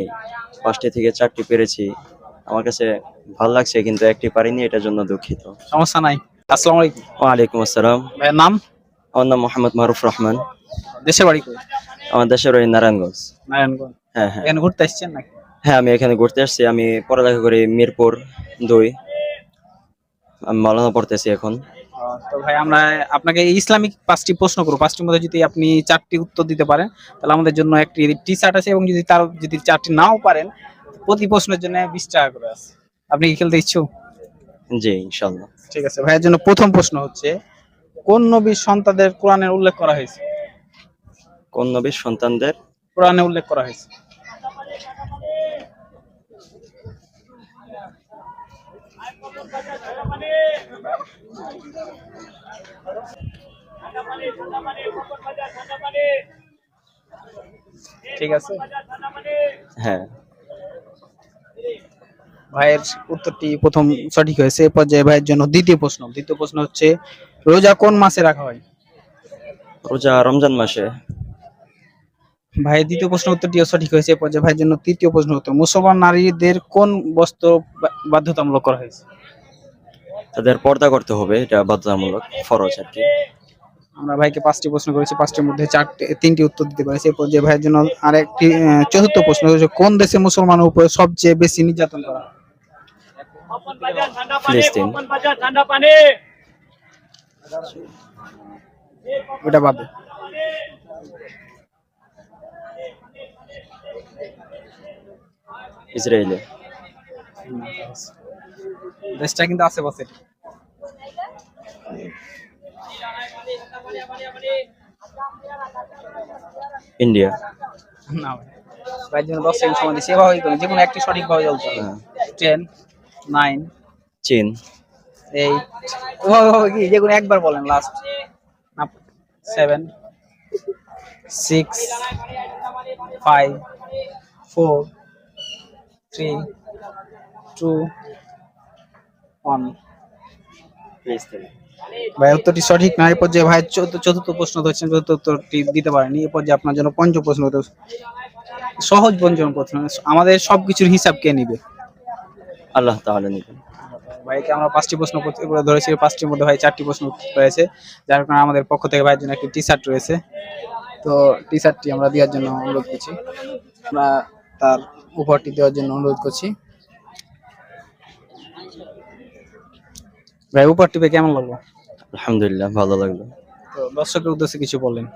5টি থেকে 4টি পেরেছি। আমার কাছে ভালো লাগছে, কিন্তু একটি পারিনি, এটার জন্য দুঃখিত। সমস্যা নাই। আসসালামু আলাইকুম। ওয়ালাইকুম আসসালাম। ভাইয়ের নাম? আমার নাম মোহাম্মদ মারুফ রহমান। দেশের বাড়ি কই? আমার দেশের বাড়ি নারায়ণগঞ্জ। নারায়ণগঞ্জ। হ্যাঁ, হ্যাঁ। এখানে ঘুরতে আসছেন নাকি? হ্যাঁ, আমি এখানে ঘুরতে আসছি। আমি পড়ালেখা করি মিরপুর 2। আমি মাওলানা পড়তেছি এখন। তো ভাই আমরা আপনাকে ইসলামিক 5টি প্রশ্ন করব। 5টির মধ্যে যদি আপনি 4টি উত্তর দিতে পারেন তাহলে আমাদের জন্য একটি টি-শার্ট আছে, এবং যদি 4টি নাও পারেন প্রতি প্রশ্নের জন্য 20 টাকা করে আছে। আপনি কি খেলতে ইচ্ছুক? জি, ইনশাআল্লাহ। ঠিক আছে, ভাইয়ের জন্য প্রথম প্রশ্ন হচ্ছে, কোন নবীর সন্তানদের কোরআনে উল্লেখ করা হয়েছে? কোন নবীর সন্তানদের? কোরআনে উল্লেখ করা হয়েছে। ঠিক আছে, হ্যাঁ। ভাইয়ের উত্তরটি প্রথম সঠিক হয়েছে। এ পর্যায়ে ভাইয়ের জন্য দ্বিতীয় প্রশ্ন হচ্ছে, রোজা কোন মাসে রাখা হয়? রোজা রমজান মাসে। ভাইয়ের দ্বিতীয় প্রশ্ন উত্তরটিও সঠিক হয়েছে। এ পর্যায়ে ভাইয়ের জন্য তৃতীয় প্রশ্ন হতো, মুসলমান নারীদের কোন বস্ত্র বাধ্যতামূলক করা হয়েছে? তাদের পর্দা করতে হবে, এটা বাধ্যতামূলক, ফরজ আর কি। আমরা ভাইকে 5টি প্রশ্ন করেছি, 5টির মধ্যে 3টি উত্তর দিতে পেরেছে। এ পর্যায়ে ভাইয়ের জন্য আরেকটি চতুর্থ প্রশ্ন হচ্ছে, কোন দেশে মুসলমানের উপরে সবচেয়ে বেশি নির্যাতন করা হয়? ফিলিস্তিন। ওটা বাদে। ইসরায়েলে। দেশটা কিন্তু আশেপাশে। ইন্ডিয়া। না ভাই, ভাইয়ের জন্য 10 সেকেন্ড সময় দিচ্ছি, এভাবেই করেন, যে কোনো একটি সঠিক ভাবে বলতে হবে। হ্যাঁ। 10, 9, চীন। 8, ওভাবে কি যে কোনো একবার বলেন, লাস্ট। 7, 6, 5, 4, 3, 2, 1। ফিলিস্তিন। ভাই উত্তরটি সঠিক না। এই পর্যায়ে ভাই চতুর্থ প্রশ্ন ধরছেন, চতুর্থ উত্তরটি দিতে পারেনি। এই পর্যায়ে আপনার জন্য পঞ্চম প্রশ্ন হতো, সহজ পঞ্চম প্রশ্ন, আমাদের সবকিছুর হিসাব কে নিবে? আল্লাহ তাআলা নেবেন। ভাইকে আমরা 5টি প্রশ্ন ধরেছি, 5টির মধ্যে ভাই 4টি প্রশ্ন উত্তর হয়েছে, যার কারণে আমাদের পক্ষ থেকে ভাইয়ের জন্য একটি টি-শার্ট রয়েছে। তো টি-শার্টটি আমরা দেওয়ার জন্য অনুরোধ করছি, আমরা তার উপহারটি দেওয়ার জন্য অনুরোধ করছি। ভাই উপহারটি পেয়ে কেমন লাগলো? আলহামদুলিল্লাহ, ভালো লাগলো। তো দর্শকের উদ্দেশ্যে কিছু বলেন।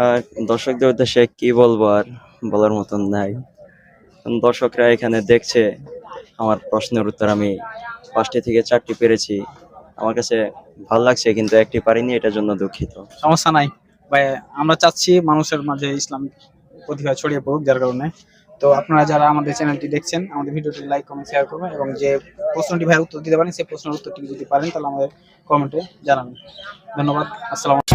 আর দর্শকদের উদ্দেশ্যে কি বলবো, আর বলার মতন নাই। কারণ দর্শকরা এখানে দেখছে আমার প্রশ্নের উত্তর আমি 5টি থেকে 4টি পেরেছি। আমার কাছে ভালো লাগছে, কিন্তু একটি পারিনি, এটার জন্য দুঃখিত। সমস্যা নাই ভাই, আমরা চাচ্ছি মানুষের মাঝে ইসলামিক প্রতিভা ছড়িয়ে পড়ুক, যার কারণে। তো আপনারা যারা আমাদের চ্যানেলটি দেখছেন, আমাদের ভিডিওটি লাইক, কমেন্ট, শেয়ার করবেন, এবং যে প্রশ্নটি ভাই উত্তর দিতে পারেন সেই প্রশ্নের উত্তরটি যদি পারেন তাহলে আমাদের কমেন্টে জানাবেন। ধন্যবাদ। আসসালামু আলাইকুম।